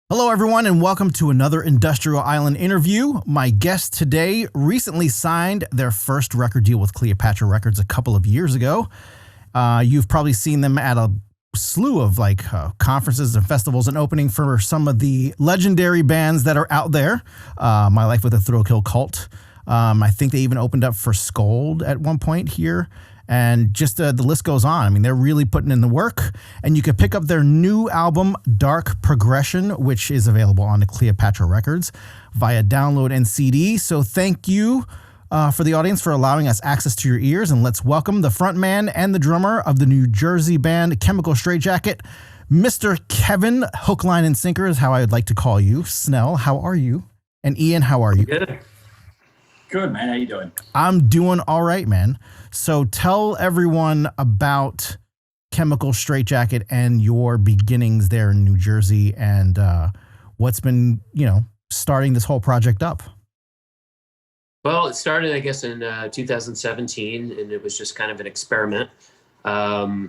Hello, everyone, and welcome to another Industrial Island interview. My guest today recently signed their first record deal with Cleopatra Records a couple of years ago. You've probably seen them at a slew of conferences and festivals and opening for some of the legendary bands that are out there. My Life with a Thrill Kill Cult. I think they even opened up for Scold at one point here. And just the list goes on. I mean, they're really putting in the work. And you can pick up their new album, Drk Prgrssn, which is available on the Cleopatra Records via download and CD. So thank you for the audience for allowing us access to your ears. And let's welcome the frontman and the drummer of the New Jersey band Chmcl Str8jckt, Mr. Kevin Hook, Line, and Sinker is how I would like to call you. Snell, how are you? And Ian, how are you? Good, man. How you doing? I'm doing all right, man. So tell everyone about Chmcl Str8jckt and your beginnings there in New Jersey and what's been, starting this whole project up. Well, it started, I guess, in 2017, and it was just kind of an experiment. I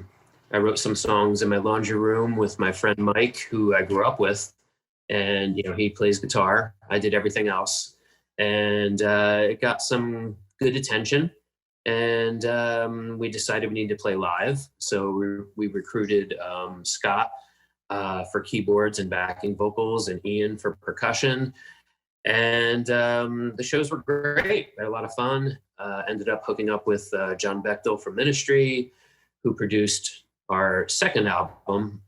wrote some songs in my laundry room with my friend Mike, who I grew up with, and he plays guitar. I did everything else. And it got some good attention, and we decided we needed to play live. So we recruited Scott for keyboards and backing vocals, and Ian for percussion. And the shows were great. We had a lot of fun. Ended up hooking up with John Bechdel from Ministry, who produced our second album,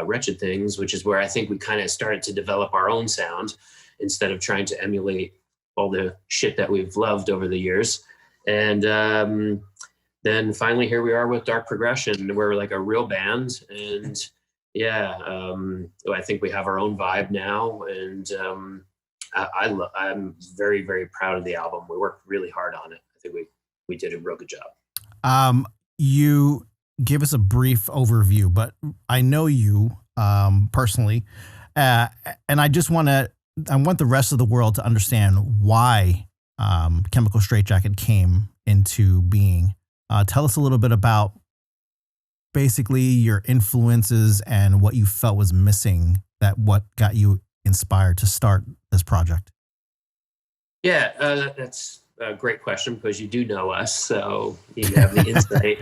Wretched Things, which is where I think we kind of started to develop our own sound instead of trying to emulate all the shit that we've loved over the years. And then finally here we are with Drk Prgrssn. We're like a real band. And I think we have our own vibe now. And I'm very, very proud of the album. We worked really hard on it. I think we did a real good job. You give us a brief overview, but I know you personally. And I want the rest of the world to understand why Chmcl Str8jckt came into being. Tell us a little bit about basically your influences and what you felt was missing, what got you inspired to start this project. Yeah, that's a great question because you do know us, so you have the insight.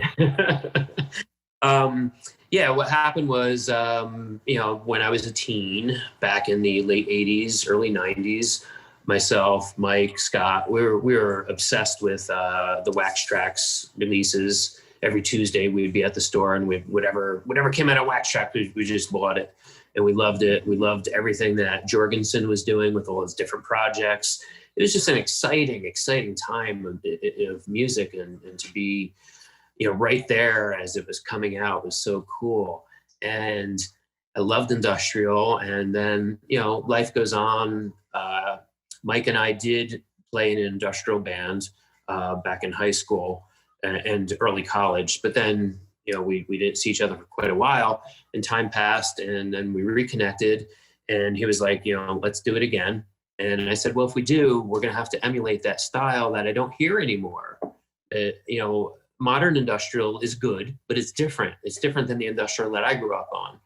What happened was, when I was a teen back in the late 80s, early 90s, myself, Mike, Scott, we were obsessed with the Wax Trax releases. Every Tuesday we'd be at the store and whatever came out of Wax Trax, we just bought it. And we loved it. We loved everything that Jorgensen was doing with all his different projects. It was just an exciting time of music, and to be right there as it was coming out was so cool. And I loved industrial. And then, life goes on. Mike and I did play in an industrial band back in high school and early college. But then, we didn't see each other for quite a while, and time passed, and then we reconnected, and he was like, let's do it again. And I said, well, if we do, we're going to have to emulate that style that I don't hear anymore. Modern industrial is good, but it's different. It's different than the industrial that I grew up on,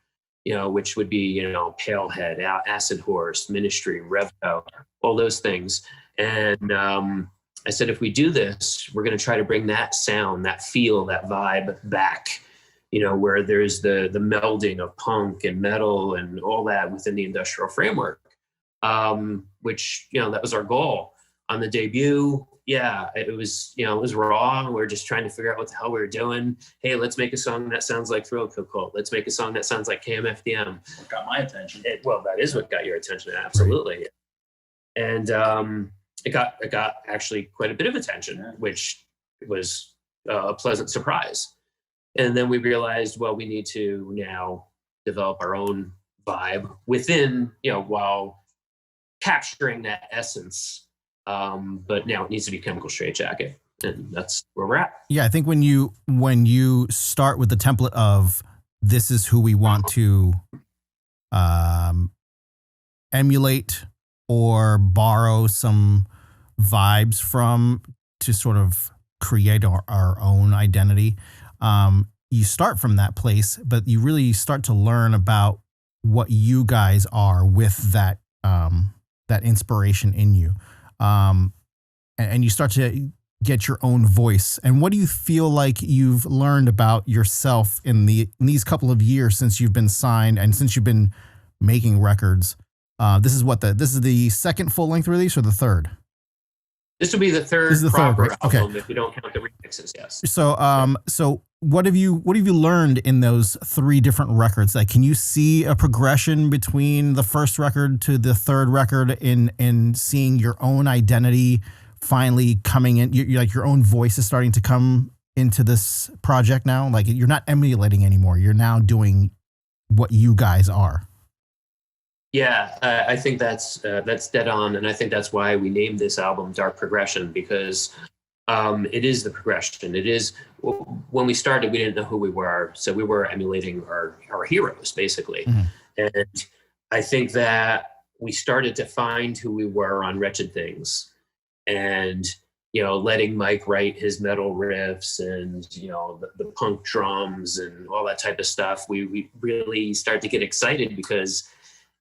which would be, Palehead, Acid Horse, Ministry, Revco, all those things. And I said, if we do this, we're going to try to bring that sound, that feel, that vibe back, where there's the melding of punk and metal and all that within the industrial framework, which, that was our goal. On the debut, it was raw. We were just trying to figure out what the hell we were doing. Hey, let's make a song that sounds like Thrill Kill Cult. Let's make a song that sounds like KMFDM. What got my attention? That is what got your attention, absolutely. Right. And it got actually quite a bit of attention, which was a pleasant surprise. And then we realized, well, we need to now develop our own vibe within, while capturing that essence. But now it needs to be Chmcl Str8jckt, and that's where we're at. Yeah, I think when you start with the template of this is who we want to emulate or borrow some vibes from to sort of create our own identity, you start from that place, but you really start to learn about what you guys are with that that inspiration in you, and you start to get your own voice. And what do you feel like you've learned about yourself in these couple of years since you've been signed and since you've been making records? This is the second full length release or the third? This will be the third proper album if you don't count the remixes. Yes. So what have you learned in those 3 different records? Like, can you see a progression between the first record to the third record in seeing your own identity finally coming in? Like your own voice is starting to come into this project now. Like, you're not emulating anymore. You're now doing what you guys are. Yeah, I think that's dead on, and I think that's why we named this album Drk Prgrssn, because it is the progression. It is, when we started, we didn't know who we were, so we were emulating our heroes, basically. Mm-hmm. And I think that we started to find who we were on Wretched Things, and letting Mike write his metal riffs and the punk drums and all that type of stuff. We really started to get excited because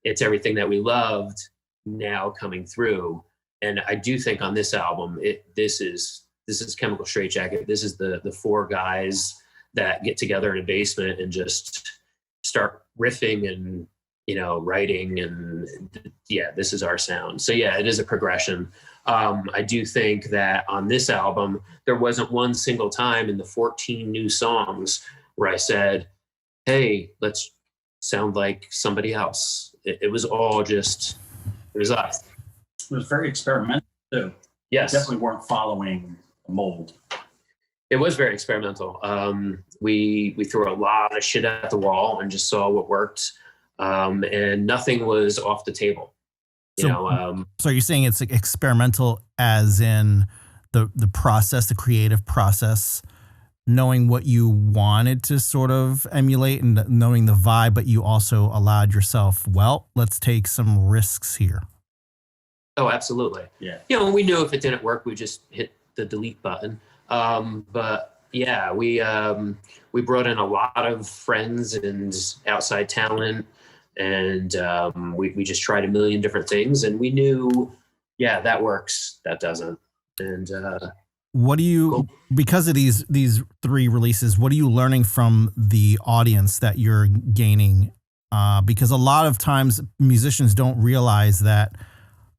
it's everything that we loved now coming through. And I do think on this album, this is Chmcl Str8jckt. This is the 4 guys that get together in a basement and just start riffing and writing, and this is our sound. So yeah, it is a progression. I do think that on this album, there wasn't one single time in the 14 new songs where I said, hey, let's sound like somebody else. It was all just, it was us. It was very experimental too. Yes. Definitely weren't following a mold. It was very experimental. We threw a lot of shit at the wall and just saw what worked. And nothing was off the table. So you're saying it's experimental as in the process, the creative process, knowing what you wanted to sort of emulate and knowing the vibe, but you also allowed yourself, well, let's take some risks here. Oh, absolutely. Yeah. We knew if it didn't work, we just hit the delete button. But yeah, we brought in a lot of friends and outside talent, and we just tried a million different things, and we knew, yeah, that works, that doesn't. And what do you, because of these 3 releases, what are you learning from the audience that you're gaining? Because a lot of times musicians don't realize that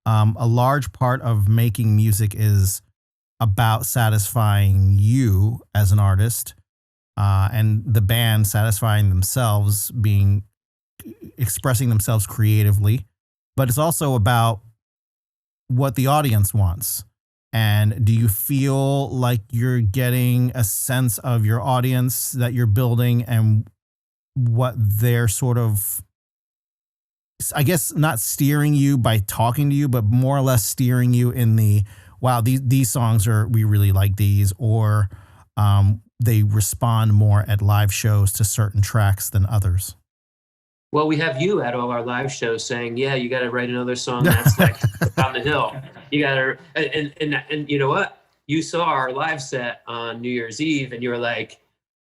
a large part of making music is about satisfying you as an artist, and the band satisfying themselves, expressing themselves creatively, but it's also about what the audience wants. And do you feel like you're getting a sense of your audience that you're building and what they're sort of, I guess, not steering you by talking to you, but more or less steering you in the, wow, these songs we really like these, or they respond more at live shows to certain tracks than others? Well, we have you at all our live shows saying, yeah, you got to write another song that's like on the hill. You got to, and you know what? You saw our live set on New Year's Eve and you were like,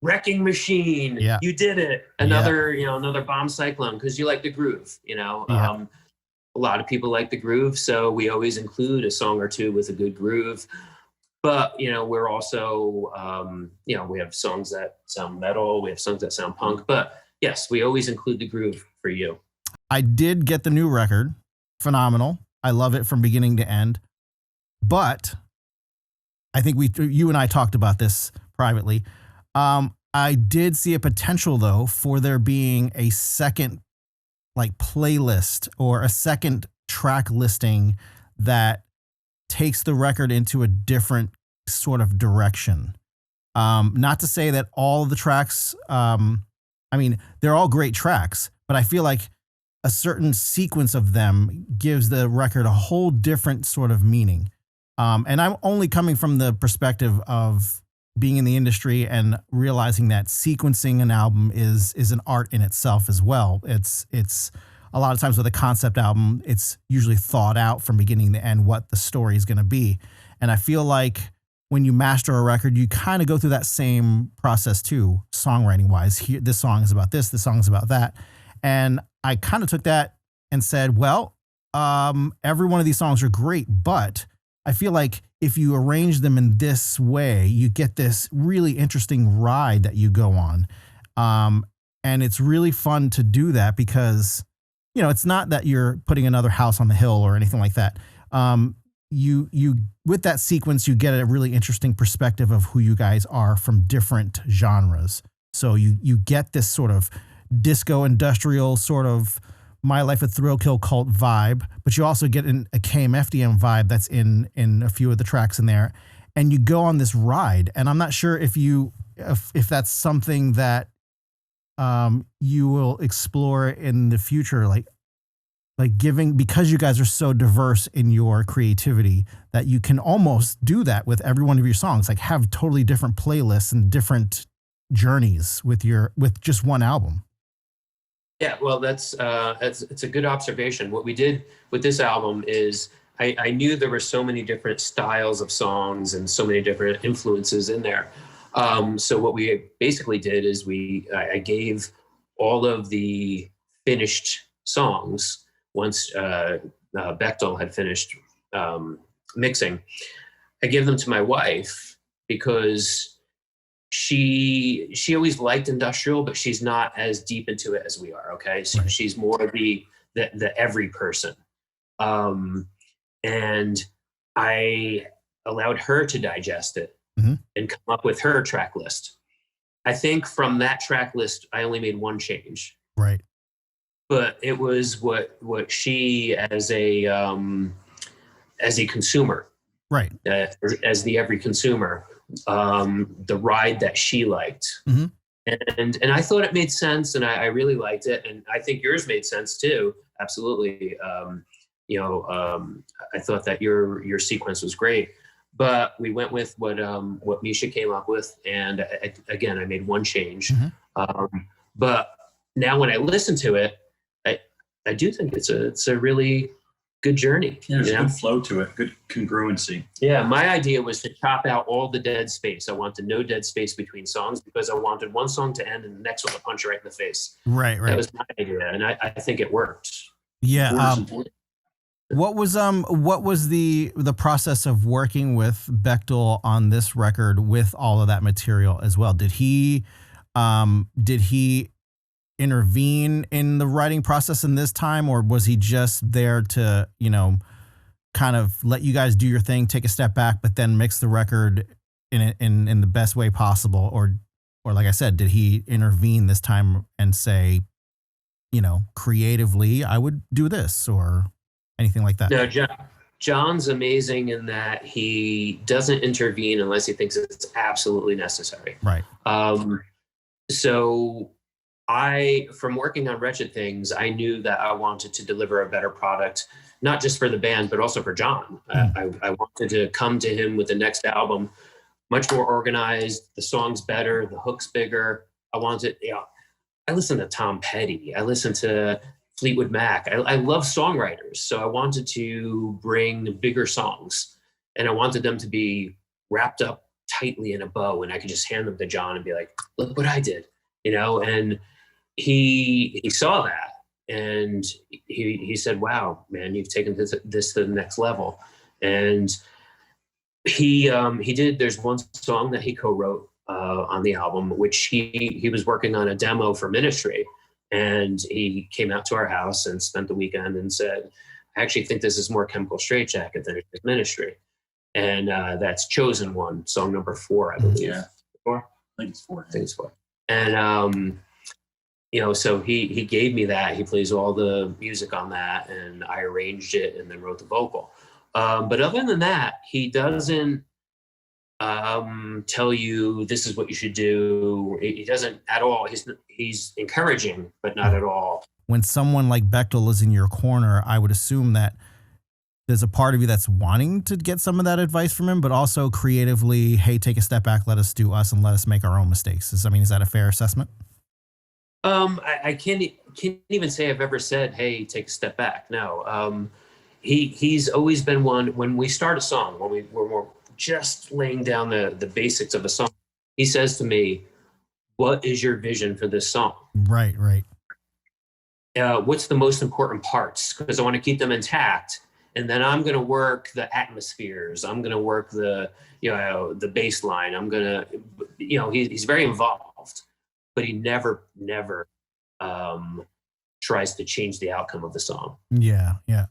Wrecking Machine, yeah. You did it. Another bomb cyclone, because you like the groove, Yeah. A lot of people like the groove, so we always include a song or 2 with a good groove. But, we're also, we have songs that sound metal, we have songs that sound punk, but yes, we always include the groove for you. I did get the new record. Phenomenal. I love it from beginning to end. But I think you and I talked about this privately. I did see a potential, though, for there being a second playlist or a second track listing that takes the record into a different sort of direction. Not to say that all of the tracks, they're all great tracks, but I feel like a certain sequence of them gives the record a whole different sort of meaning. And I'm only coming from the perspective of being in the industry and realizing that sequencing an album is an art in itself as well. It's a lot of times with a concept album, it's usually thought out from beginning to end what the story is going to be. And I feel like when you master a record, you kind of go through that same process too, songwriting wise. Here, this song is about this song is about that. And I kind of took that and said, well, every one of these songs are great, but I feel like if you arrange them in this way, you get this really interesting ride that you go on. And it's really fun to do that because, you know, it's not that you're putting another house on the hill or anything like that. You with that sequence, you get a really interesting perspective of who you guys are from different genres. So you get this sort of disco industrial sort of My Life with Thrill Kill Cult vibe, but you also get a KMFDM vibe that's in a few of the tracks in there, and you go on this ride. And I'm not sure if that's something that you will explore in the future, like giving, because you guys are so diverse in your creativity, that you can almost do that with every one of your songs, like have totally different playlists and different journeys with just one album. Yeah, well, it's a good observation. What we did with this album is I knew there were so many different styles of songs and so many different influences in there. So what we basically did is I gave all of the finished songs once Bechdel had finished mixing. I gave them to my wife because she always liked industrial, but she's not as deep into it as we are. Okay, so she's more of the every person, and I allowed her to digest it and come up with her track list. I think from that track list, I only made one change. Right. But it was what she as a consumer, right, as the every consumer, the ride that she liked, and I thought it made sense, and I really liked it, and I think yours made sense too. Absolutely, I thought that your sequence was great, but we went with what Misha came up with, and I made one change, but now when I listen to it, I do think it's a really good journey. Yeah, there's a good flow to it, good congruency. Yeah, my idea was to chop out all the dead space. I wanted no dead space between songs because I wanted one song to end and the next one to punch right in the face. Right. That was my idea, and I think it worked. Yeah. What was the process of working with Bechdel on this record with all of that material as well? Did he intervene in the writing process in this time, or was he just there to, kind of let you guys do your thing, take a step back, but then mix the record in the best way possible? Or like I said, did he intervene this time and say, creatively, I would do this or anything like that? No, John's amazing in that he doesn't intervene unless he thinks it's absolutely necessary. Right. So from working on Wretched Things, I knew that I wanted to deliver a better product, not just for the band, but also for John. I wanted to come to him with the next album much more organized, the songs better, the hooks bigger. I listen to Tom Petty. I listen to Fleetwood Mac. I love songwriters. So I wanted to bring bigger songs, and I wanted them to be wrapped up tightly in a bow, and I could just hand them to John and be like, look what I did, and he saw that, and he said, wow, man, you've taken this to the next level. And he did. There's one song that he co-wrote on the album, which he was working on a demo for Ministry, and he came out to our house and spent the weekend and said, I actually think this is more Chmcl Str8jckt than it is Ministry. And that's Chosen One, song number 4, I believe. Yeah. 4? I think it's 4. And so he gave me that. He plays all the music on that, and I arranged it and then wrote the vocal. But other than that, he doesn't tell you this is what you should do. He doesn't at all. He's encouraging, but not at all. When someone like Bechdel is in your corner, I would assume that there's a part of you that's wanting to get some of that advice from him, but also creatively, hey, take a step back, let us do us, and let us make our own mistakes. Is that a fair assessment? I can't even say I've ever said, hey, take a step back. No. He's always been one, when we start a song, when we're just laying down the basics of a song, he says to me, what is your vision for this song? Right. what's the most important parts, because I want to keep them intact. And then I'm going to work the atmospheres. I'm going to work the bass line. I'm going to, he's very involved, but he never tries to change the outcome of the song. Yeah. Yeah.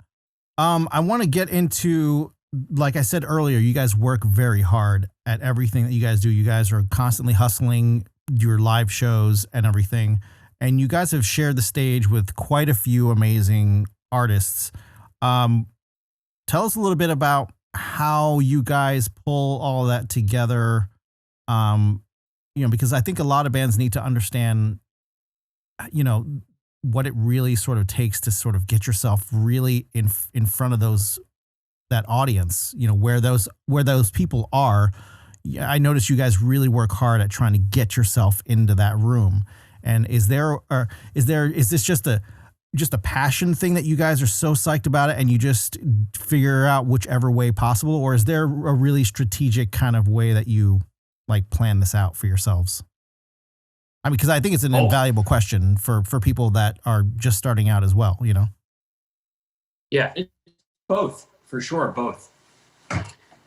I want to get into, like I said earlier, you guys work very hard at everything that you guys do. You guys are constantly hustling your live shows and everything. And you guys have shared the stage with quite a few amazing artists. Tell us a little bit about how you guys pull all of that together. Because I think a lot of bands need to understand, what it really sort of takes to sort of get yourself really in front of that audience, where those people are. I notice you guys really work hard at trying to get yourself into that room. And is this just a passion thing that you guys are so psyched about it and you just figure out whichever way possible? Or is there a really strategic kind of way that you like plan this out for yourselves? I mean, because I think it's an invaluable question for people that are just starting out as well, Yeah, Both, for sure, both.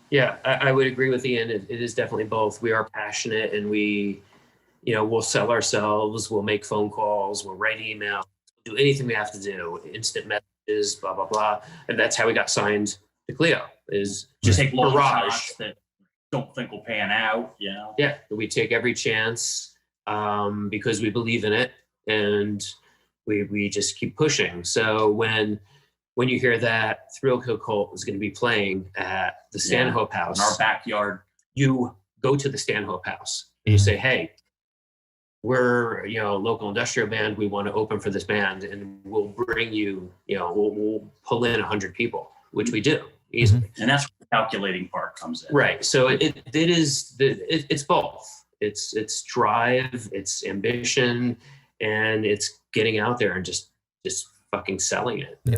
Yeah, I would agree with Ian. It is definitely both. We are passionate, and we'll sell ourselves. We'll make phone calls. We'll write emails. Do anything we have to do. Instant messages, blah blah blah. And that's how we got signed to Cleo. Is just take long barrage shots that don't think will pan out. Yeah, we take every chance because we believe in it, and we just keep pushing. So when you hear that Thrill Kill Kult is going to be playing at the Stanhope House, in our backyard, you go to the Stanhope House and you say, "Hey, we're a local industrial band. We want to open for this band, and we'll bring you. We'll pull in 100 people, which we do easily." And that's where the calculating part comes in. Right. So it's both. It's drive, it's ambition, and it's getting out there and just fucking selling it. Yeah.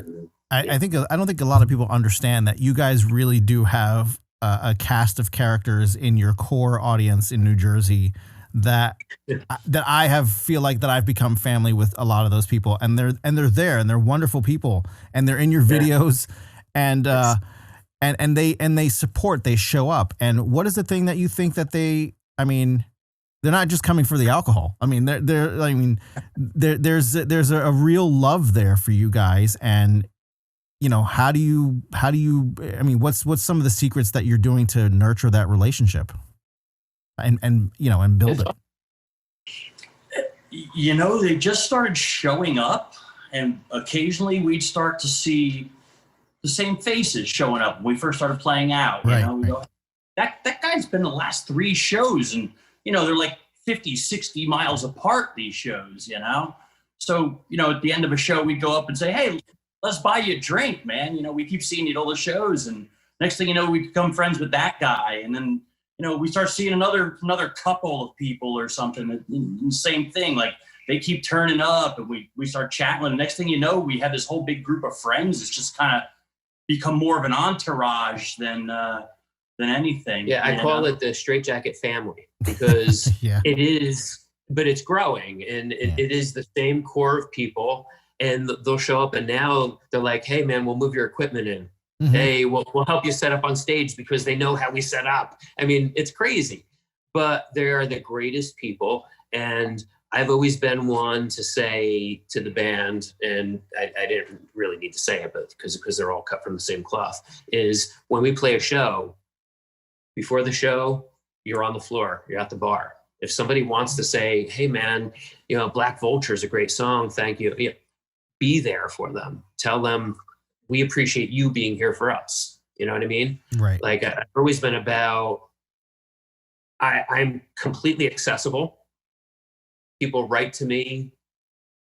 I don't think a lot of people understand that you guys really do have a cast of characters in your core audience in New Jersey that feel like that I've become family with a lot of those people, and they're there and they're wonderful people, and they're in your videos, and they support, they show up. And what is the thing that you think that they're not just coming for the alcohol. I mean, there's a real love there for you guys. And, how do you, what's some of the secrets that you're doing to nurture that relationship and build it? They just started showing up, and occasionally we'd start to see the same faces showing up when we first started playing out. Right. We go, that guy's been the last 3 shows, and they're like 50, 60 miles apart, these shows, So, at the end of a show, we'd go up and say, "Hey, let's buy you a drink, man. We keep seeing you at all the shows." And next thing you know, we become friends with that guy. And then, we start seeing another couple of people or something. And same thing, like they keep turning up, and we start chatting. And next thing you know, we have this whole big group of friends. It's just kind of become more of an entourage than anything. Yeah, I call it the Str8jckt family, because it is, but it's growing, and it is the same core of people, and they'll show up, and now they're like, "Hey man, we'll move your equipment in. Mm-hmm. Hey, we'll help you set up on stage," because they know how we set up. I mean, it's crazy, but they are the greatest people. And I've always been one to say to the band, and I didn't really need to say it, but because they're all cut from the same cloth, is when we play a show, before the show, you're on the floor, you're at the bar. If somebody wants to say, "Hey man, Black Vulture is a great song, thank you," be there for them. Tell them, we appreciate you being here for us. You know what I mean? Right. Like, I've always been about, I'm completely accessible. People write to me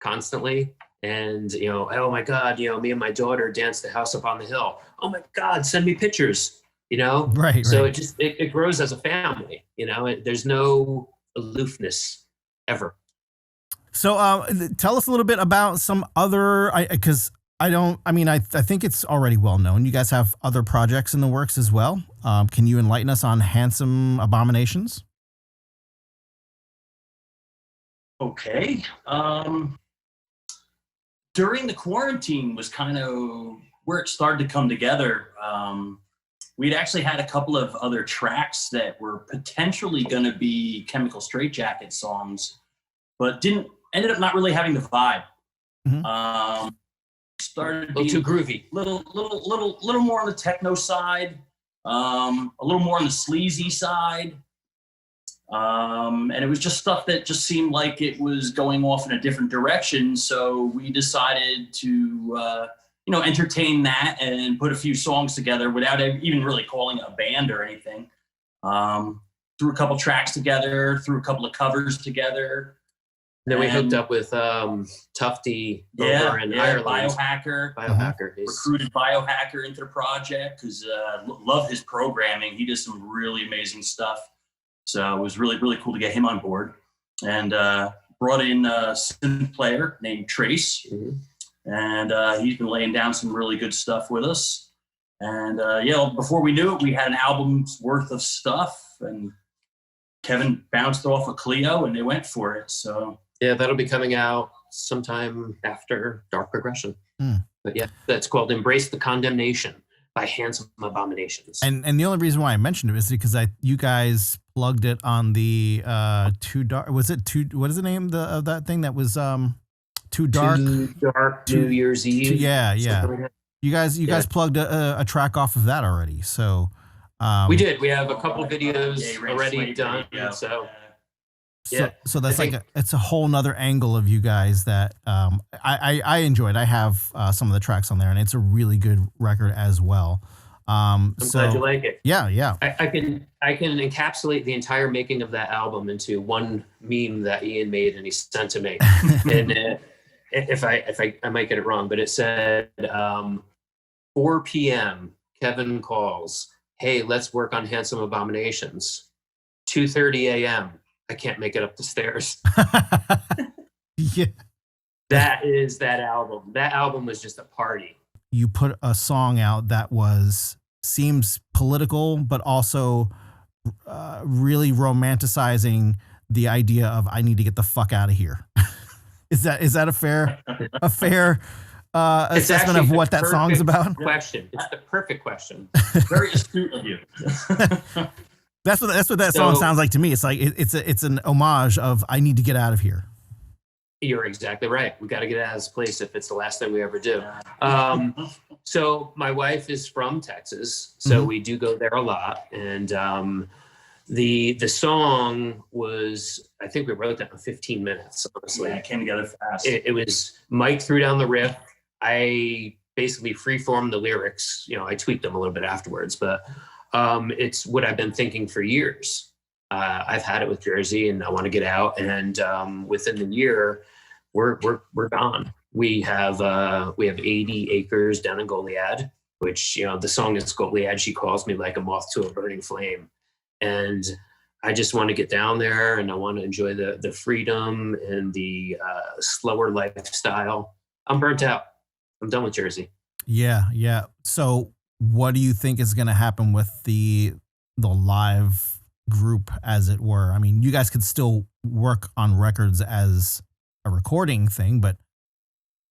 constantly, and "Oh my God, me and my daughter danced the house up on the hill. Oh my God, send me pictures." Right. So it grows as a family. There's no aloofness ever. So tell us a little bit about some other, because I think it's already well known. You guys have other projects in the works as well. Can you enlighten us on Handsome Abominations? Okay. during the quarantine was kind of where it started to come together. We'd actually had a couple of other tracks that were potentially going to be Chmcl Str8jckt songs, but ended up not really having the vibe. Mm-hmm. Started a little too groovy, little more on the techno side, a little more on the sleazy side. And it was just stuff that just seemed like it was going off in a different direction. So we decided to, entertain that and put a few songs together without even really calling it a band or anything. Threw a couple tracks together, threw a couple of covers together. Then we hooked up with Tufty over in Ireland. Biohacker. Recruited Biohacker into the project because love his programming. He does some really amazing stuff. So it was really, really cool to get him on board. And brought in a synth player named Trace. Mm-hmm. And he's been laying down some really good stuff with us. And before we knew it, we had an album's worth of stuff. And Kevin bounced off of Cleo and they went for it. So yeah, that'll be coming out sometime after Drk Prgrssn. But yeah, that's called Embrace the Condemnation by Handsome Abominations. And the only reason why I mentioned it is because you guys plugged it on the Too Dark. Was it Too? What is the name of that thing that was Too Dark? Too Dark New Year's Eve. Yeah. Like you guys plugged a track off of that already. So we did. We have a couple videos already done. So. Yeah. So that's it's a whole nother angle of you guys that I enjoyed. I have some of the tracks on there, and it's a really good record as well. I'm glad you like it. Yeah. I can encapsulate the entire making of that album into one meme that Ian made and he sent to me. And if I might get it wrong, but it said 4 p.m. Kevin calls, "Hey, let's work on Handsome Abominations." 2:30 a.m. I can't make it up the stairs. Yeah. That is that album. That album was just a party. You put a song out that seems political, but also really romanticizing the idea of I need to get the fuck out of here. Is that a fair assessment of what that song's about? Question. It's the perfect question. Very astute of you. That's what that song sounds like to me. It's like it's an homage of I need to get out of here. You're exactly right. We got to get out of this place if it's the last thing we ever do. So my wife is from Texas, so we do go there a lot. And the song was, I think we wrote that in 15 minutes. Honestly, it came together fast. It was Mike threw down the riff. I basically freeformed the lyrics. I tweaked them a little bit afterwards, but. It's what I've been thinking for years. I've had it with Jersey and I want to get out. And within the year, we're gone. We have 80 acres down in Goliad, which, the song is Goliad. She calls me like a moth to a burning flame. And I just want to get down there and I want to enjoy the freedom and the slower lifestyle. I'm burnt out. I'm done with Jersey. Yeah. So what do you think is going to happen with the live group, as it were? I mean, you guys could still work on records as a recording thing, but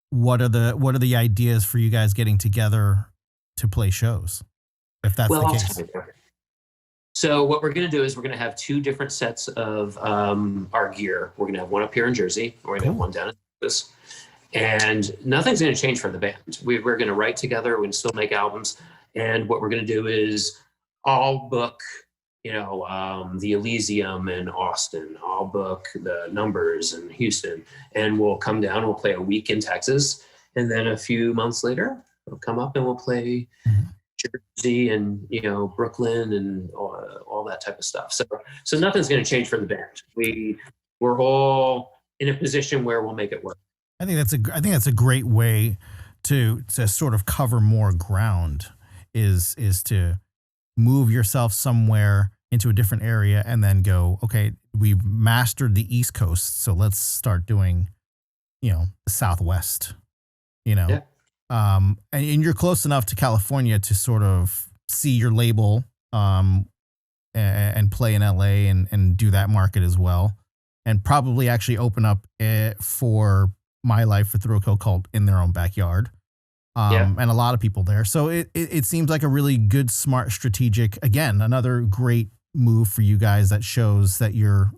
what are the ideas for you guys getting together to play shows, if that's the case? So what we're going to do is we're going to have 2 different sets of our gear. We're going to have one up here in Jersey. We're going to have one down in Texas. And nothing's going to change for the band. We're going to write together. We're going to still make albums. And what we're going to do is I'll book, the Elysium in Austin. I'll book the Numbers in Houston. And we'll come down. We'll play a week in Texas. And then a few months later, we'll come up and we'll play Jersey and, Brooklyn and all that type of stuff. So nothing's going to change for the band. We're all in a position where we'll make it work. I think that's a great way to sort of cover more ground is to move yourself somewhere into a different area and then go, okay, we've mastered the East Coast, so let's start doing, the Southwest, Yeah. And you're close enough to California to sort of see your label and play in LA and do that market as well, and probably actually open up for my life for Drk called In Their Own Backyard. And a lot of people there. So it seems like a really good, smart, strategic, again, another great move for you guys that shows that you're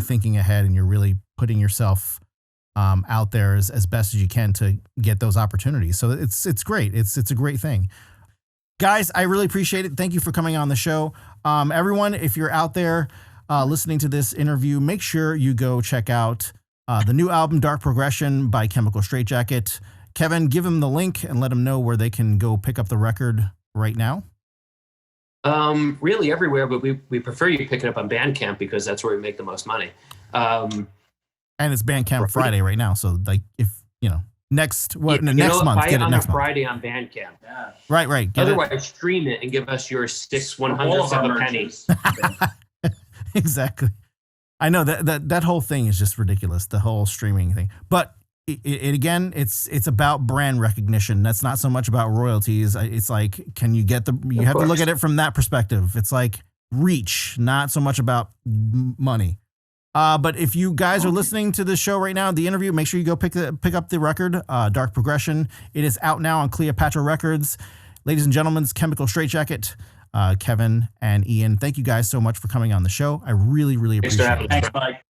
thinking ahead and you're really putting yourself out there as best as you can to get those opportunities. So it's great. It's a great thing. Guys, I really appreciate it. Thank you for coming on the show. Everyone, if you're out there listening to this interview, make sure you go check out the new album, Drk Prgrssn by Chmcl Str8jckt. Kevin, give them the link and let them know where they can go pick up the record right now. Really everywhere, but we prefer you pick it up on Bandcamp because that's where we make the most money. And it's Bandcamp Friday right now. So like, if next month, get it next month. Friday on Bandcamp. Yeah. Right. Otherwise, stream it and give us your 6/100th of a penny. Exactly. I know that whole thing is just ridiculous. The whole streaming thing, but again, it's about brand recognition. That's not so much about royalties. It's like, can you get you have to look at it from that perspective. It's like reach, not so much about money. But if you guys are listening to this show right now, the interview, make sure you go pick up the record, Drk Prgrssn. It is out now on Cleopatra Records. Ladies and gentlemen, it's Chmcl Str8jckt, Kevin and Ian. Thank you guys so much for coming on the show. I really, really appreciate it. Thanks, Mike.